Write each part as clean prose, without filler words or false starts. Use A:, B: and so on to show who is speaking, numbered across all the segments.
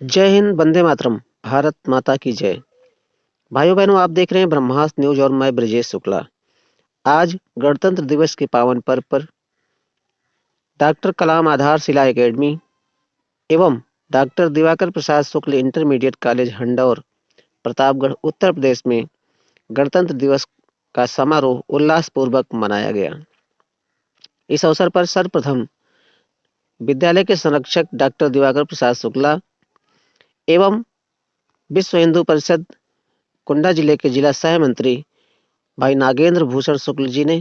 A: जय हिंद, वंदे मातरम, भारत माता की जय। भाइयों बहनों, आप देख रहे हैं ब्रह्मास्त्र न्यूज और मैं ब्रजेश शुक्ला। आज गणतंत्र दिवस के पावन पर्व पर डॉक्टर कलाम आधारशिला एकेडमी एवं डॉक्टर दिवाकर प्रसाद शुक्ल इंटरमीडिएट कॉलेज हंडौर, प्रतापगढ़, उत्तर प्रदेश में गणतंत्र दिवस का समारोह उल्लासपूर्वक मनाया गया। इस अवसर पर सर्वप्रथम विद्यालय के संरक्षक डॉक्टर दिवाकर प्रसाद शुक्ला एवं विश्व हिंदू परिषद कुंडा जिले के जिला सह मंत्री भाई नागेंद्र भूषण शुक्ल जी ने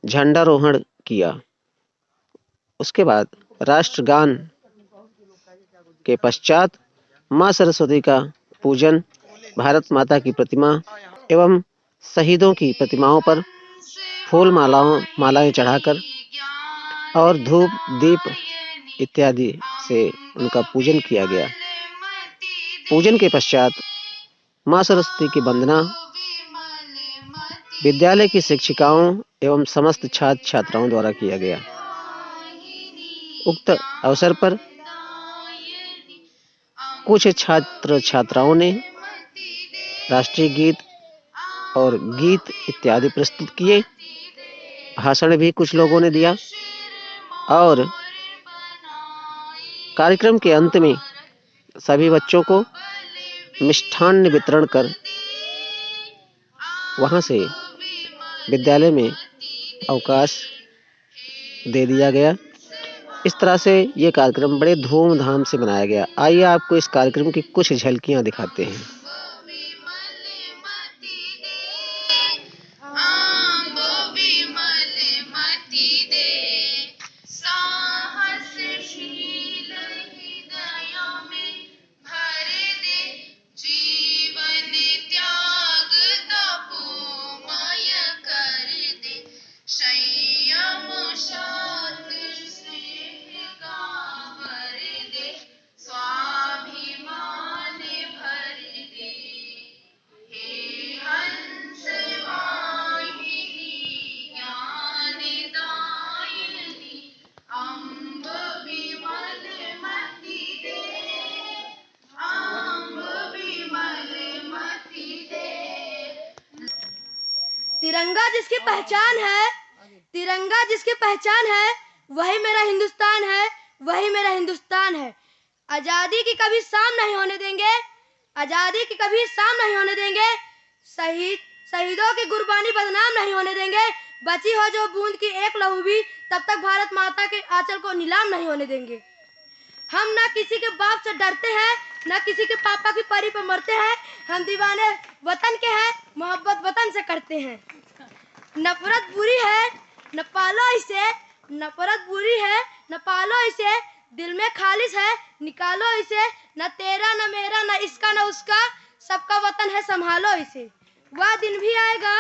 A: झंडारोहण किया। उसके बाद राष्ट्रगान के पश्चात मां सरस्वती का पूजन, भारत माता की प्रतिमा एवं शहीदों की प्रतिमाओं पर फूल मालाएं चढ़ाकर और धूप दीप इत्यादि से उनका पूजन किया गया। पूजन के पश्चात मां सरस्वती की वंदना विद्यालय की शिक्षिकाओं एवं समस्त छात्र छात्राओं द्वारा किया गया। उक्त अवसर पर कुछ छात्र छात्राओं ने राष्ट्रीय गीत और गीत इत्यादि प्रस्तुत किए। भाषण भी कुछ लोगों ने दिया और कार्यक्रम के अंत में सभी बच्चों को मिष्ठान्न वितरण कर वहां से विद्यालय में अवकाश दे दिया गया। इस तरह से ये कार्यक्रम बड़े धूमधाम से मनाया गया। आइए आपको इस कार्यक्रम की कुछ झलकियां दिखाते हैं।
B: तिरंगा जिसकी पहचान है, तिरंगा जिसकी पहचान है, वही मेरा हिंदुस्तान है, वही मेरा हिंदुस्तान है। आजादी की कभी शाम नहीं होने देंगे, आजादी की कभी शाम नहीं होने देंगे। शहीदों की कुर्बानी बदनाम नहीं होने देंगे। बची हो जो बूंद की एक लहू भी, तब तक भारत माता के आंचल को नीलाम नहीं होने देंगे। हम ना किसी के बाप से डरते हैं, ना किसी के पापा की परी पर मरते हैं। हम दीवाने वतन के हैं, मोहब्बत वतन से करते हैं। नफरत बुरी है, न पालो इसे, नफरत बुरी है, न पालो इसे। दिल में खालिश है, निकालो इसे। न तेरा न मेरा, न इसका न उसका, सबका वतन है, संभालो इसे। वह दिन भी आएगा,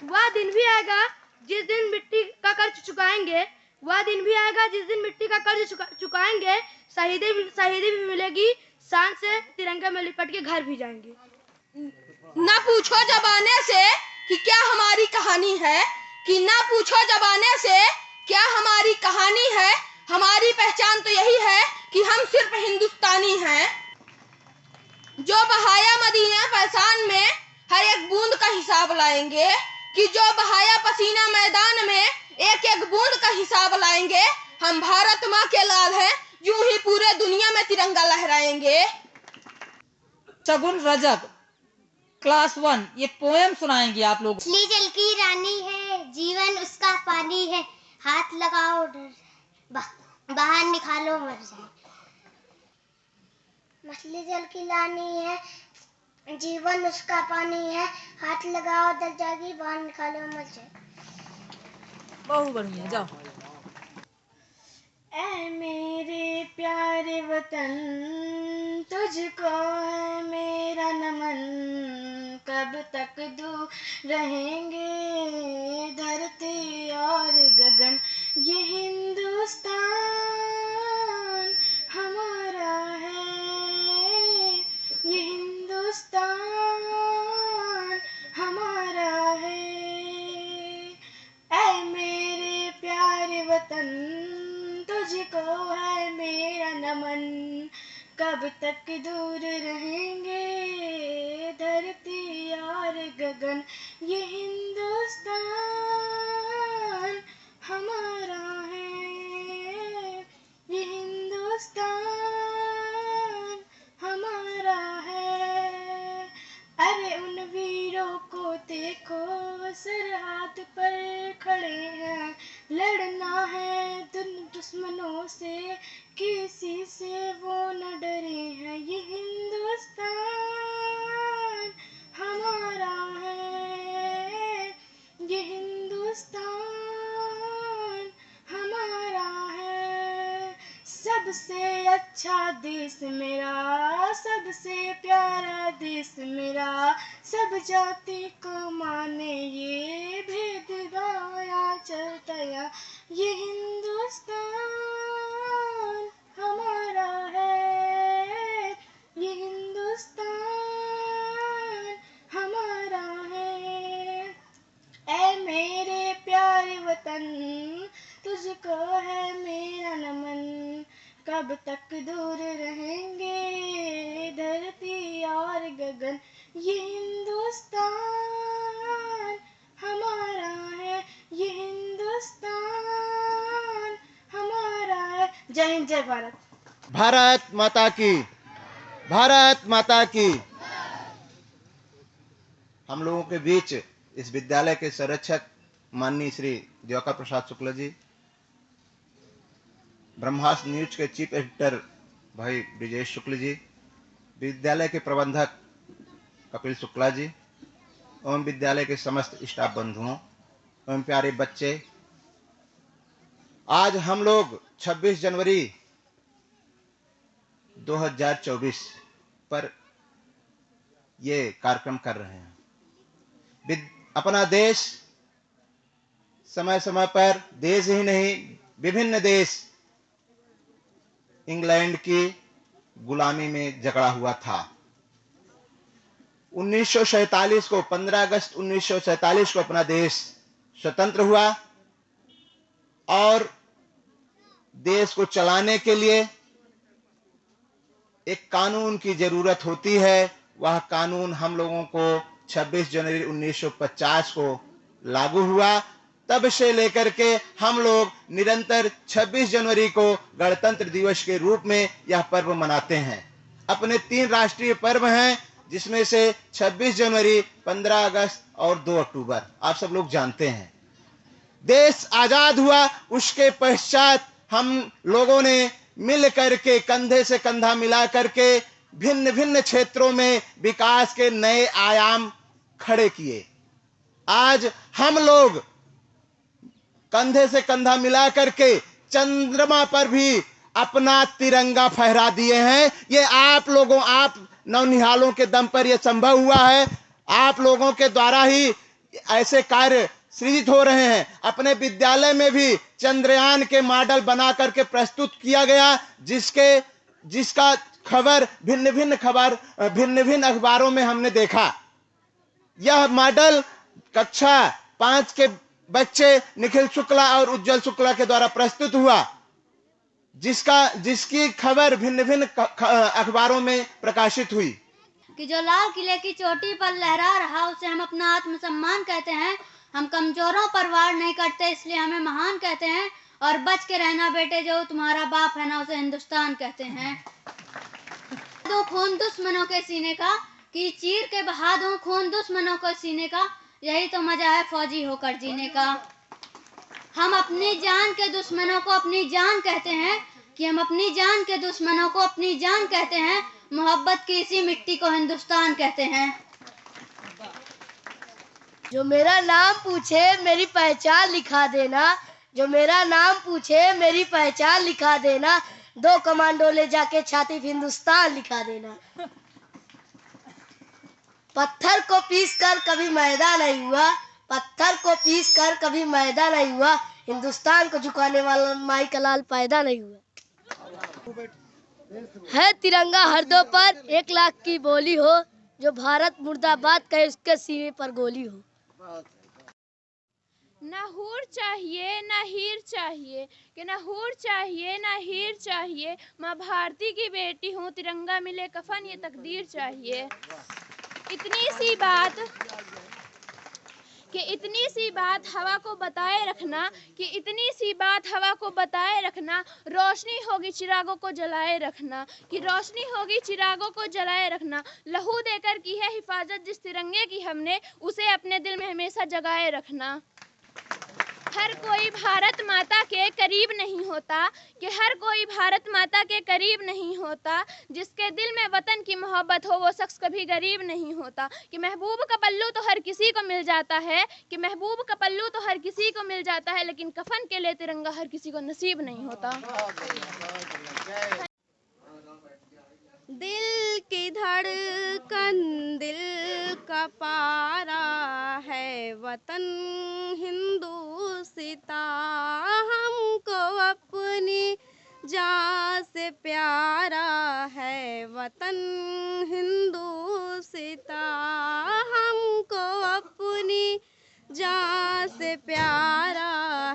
B: वह दिन भी आएगा जिस दिन मिट्टी का कर्ज चुकाएंगे। वह दिन भी आएगा जिस दिन मिट्टी का कर्ज चुकाएंगे। शहीदी भी मिलेगी, शान से तिरंगे में लिपट के घर भी जाएंगे।
C: ना पूछो जमाने से कि क्या हमारी कहानी है, कि ना पूछो जमाने से क्या हमारी कहानी है। हमारी पहचान तो यही है कि हम सिर्फ हिंदुस्तानी हैं। जो बहाया मदीना फैसान में हर एक बूंद का हिसाब लाएंगे, कि जो बहाया पसीना मैदान में एक एक बूंद का हिसाब लाएंगे। हम भारत माँ के लाल हैं, यूं ही पूरे दुनिया में तिरंगा लहराएंगे।
D: शगुन रजक क्लास 1 ये पोएम सुनाएंगे आप लोग।
E: मछली जल की रानी है, जीवन उसका पानी है। हाथ लगाओ बाहर निकालो मर जाए। मछली जल की रानी है, जीवन उसका पानी है। हाथ लगाओ दर जागी, बाहर निकालो मर जाए।
D: बहुत बढ़िया, जाओ।
B: ऐ मेरे प्यारे वतन, तुझको है मेरा नमन। कब तक दूर रहेंगे धरती और गगन। ये हिंदुस्तान हमारा है, ये हिंदुस्तान हमारा है। ऐ मेरे प्यारे वतन, तुझको है मेरा नमन। कब तक दूर रहेंगे धरती और गगन, ये हिंदुस्तान हमारा है, ये हिंदुस्तान हमारा है। अरे उन वीरों को देखो सरहद पर खड़े हैं, लड़ना है दुश्मनों से, किसी से वो न डरे हैं, ये हिंदुस्तान हमारा है, ये हिंदुस्तान हमारा है। सबसे अच्छा देश मेरा, सबसे प्यारा देश मेरा, सब जाति को माने ये भेदभाव यहाँ चलता है, ये हिंदुस्तान हमारा है, ये हिंदुस्तान हमारा है। ऐ मेरे प्यारे वतन तुझको है मेरा नमन, कब तक दूर रहेंगे धरती और गगन, ये हिंदुस्तान हमारा है, ये हिंदुस्तान हमारा है। जय हिंद, जय भारत।
F: भारत माता की, भारत माता की। हम लोगों के बीच इस विद्यालय के संरक्षक माननीय श्री दिवाकर प्रसाद शुक्ला जी, ब्रह्मास्त्र न्यूज के चीफ एडिटर भाई ब्रिजेश शुक्ल जी, विद्यालय के प्रबंधक कपिल शुक्ला जी एवं विद्यालय के समस्त स्टाफ बंधुओं एवं प्यारे बच्चे, आज हम लोग 26 जनवरी 2024 पर ये कार्यक्रम कर रहे हैं। अपना देश समय समय पर, देश ही नहीं विभिन्न देश इंग्लैंड की गुलामी में जकड़ा हुआ था। 1947 को 15 अगस्त 1947 को अपना देश स्वतंत्र हुआ और देश को चलाने के लिए एक कानून की जरूरत होती है। वह कानून हम लोगों को 26 जनवरी 1950 को लागू हुआ। तब से लेकर के हम लोग निरंतर 26 जनवरी को गणतंत्र दिवस के रूप में यह पर्व मनाते हैं। अपने 3 राष्ट्रीय पर्व हैं, जिसमें से 26 जनवरी, 15 अगस्त और 2 अक्टूबर आप सब लोग जानते हैं। देश आजाद हुआ, उसके पश्चात हम लोगों ने मिल करके कंधे से कंधा मिला करके भिन्न भिन्न क्षेत्रों में विकास के नए आयाम खड़े किए। आज हम लोग कंधे से कंधा मिला करके चंद्रमा पर भी अपना तिरंगा फहरा दिए हैं। ये आप लोगों, आप नवनिहालों के दम पर यह संभव हुआ है। आप लोगों के द्वारा ही ऐसे कार्य सृजित हो रहे हैं। अपने विद्यालय में भी चंद्रयान के मॉडल बना करके प्रस्तुत किया गया, जिसका खबर भिन्न भिन्न अखबारों में हमने देखा। यह मॉडल कक्षा 5 के बच्चे निखिल शुक्ला और उज्जवल शुक्ला के द्वारा प्रस्तुत हुआ, जिसकी खबर भिन्न भिन्न अखबारों में प्रकाशित हुई।
E: कि जो लाल किले की चोटी पर लहरा रहा उसे हम अपना आत्मसम्मान कहते हैं। हम कमजोरों पर वार नहीं करते, इसलिए हमें महान कहते हैं। और बच के रहना बेटे, जो तुम्हारा बाप है ना उसे हिंदुस्तान कहते हैं। दो खून दुश्मनों के सीने का, कि चीर के बहा दूं खून दुश्मनों को सीने का, यही तो मजा है फौजी होकर जीने का। हम अपनी जान के दुश्मनों को अपनी जान कहते हैं, कि हम अपनी जान के दुश्मनों को अपनी जान कहते हैं। मोहब्बत की इसी मिट्टी को हिंदुस्तान कहते हैं।
B: जो मेरा नाम पूछे मेरी पहचान लिखा देना, जो मेरा नाम पूछे मेरी पहचान लिखा देना, 2 कमांडो ले जाके छाती पे हिंदुस्तान लिखा देना। पत्थर को पीस कर कभी मैदा नहीं हुआ, पत्थर को पीस कर कभी मैदा नहीं हुआ, हिंदुस्तान को झुकाने वाला माई का लाल पैदा नहीं हुआ। है तिरंगा हर दो पर 1 लाख की बोली हो, जो भारत मुर्दाबाद कहे उसके सीने पर गोली हो।
C: न हूर चाहिए न हीर चाहिए, कि न हूर चाहिए न हीर चाहिए, माँ भारती की बेटी हूँ, तिरंगा मिले कफन ये तकदीर चाहिए। इतनी सी बात हवा को बताए रखना, कि इतनी सी बात हवा को बताए रखना, रोशनी होगी चिरागों को जलाए रखना, कि रोशनी होगी चिरागों को जलाए रखना। लहू देकर की है हिफाजत जिस तिरंगे की हमने, उसे अपने दिल में हमेशा जगाए रखना। हर कोई भारत माता के करीब नहीं होता, कि हर कोई भारत माता के करीब नहीं होता, जिसके दिल में वतन की मोहब्बत हो वो शख्स कभी गरीब नहीं होता। कि महबूब का पल्लू तो हर किसी को मिल जाता है, कि महबूब का पल्लू तो हर किसी को मिल जाता है, लेकिन कफन के लिए तिरंगा हर किसी को नसीब नहीं होता।
B: दिल की धड़कन दिल का पारा है, वतन हिंदुस्तां हमको अपनी जान से प्यारा है, वतन हिंदुस्तां हमको अपनी जान से प्यारा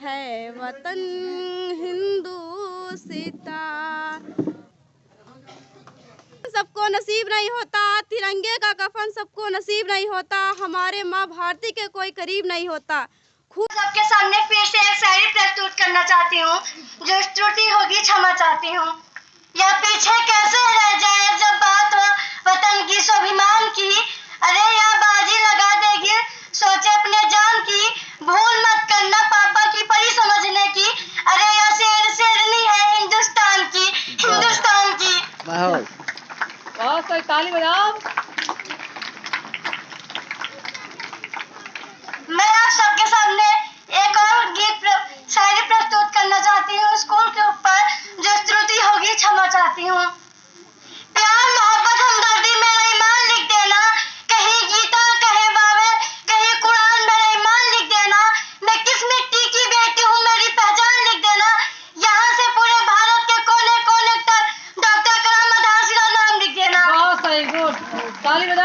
B: है, वतन हिंदुस्तां। सबको नसीब नहीं होता तिरंगे का कफन, सबको नसीब नहीं होता, हमारे माँ भारती के कोई करीब नहीं होता। सबके सामने फिर से एक शायरी प्रस्तुत करना चाहती हूँ, जो त्रुटि होगी क्षमा चाहती हूँ। यह पीछे कैसे रह जाए जब बात हो वतन की स्वाभिमान की, अरे यह बाजी लगा देगी सोचे अपने जान की, भूल मत करना पापा की परी समझने की, अरे यह शेरनी है हिंदुस्तान की, हिंदुस्तान की।
D: बहुत सही, ताली बजाओ।
B: मैं आप सबके सामने एक और गीत शायरी प्रस्तुत करना चाहती हूँ स्कूल के ऊपर, जो त्रुटि होगी क्षमा चाहती हूँ। प्यार मोहब्बत हमदर्दी मेरा ईमान लिख देना, कहीं गीता कहीं बाइबल कहीं कुरान मेरा ईमान लिख देना, मैं किस मिट्टी की बेटी हूँ मेरी पहचान लिख देना, यहाँ से पूरे भारत के कोने कोने तक डॉक्टर कलाम आधारशिला नाम लिख देना।
D: बहुत सही, गुड, ताली बजाओ।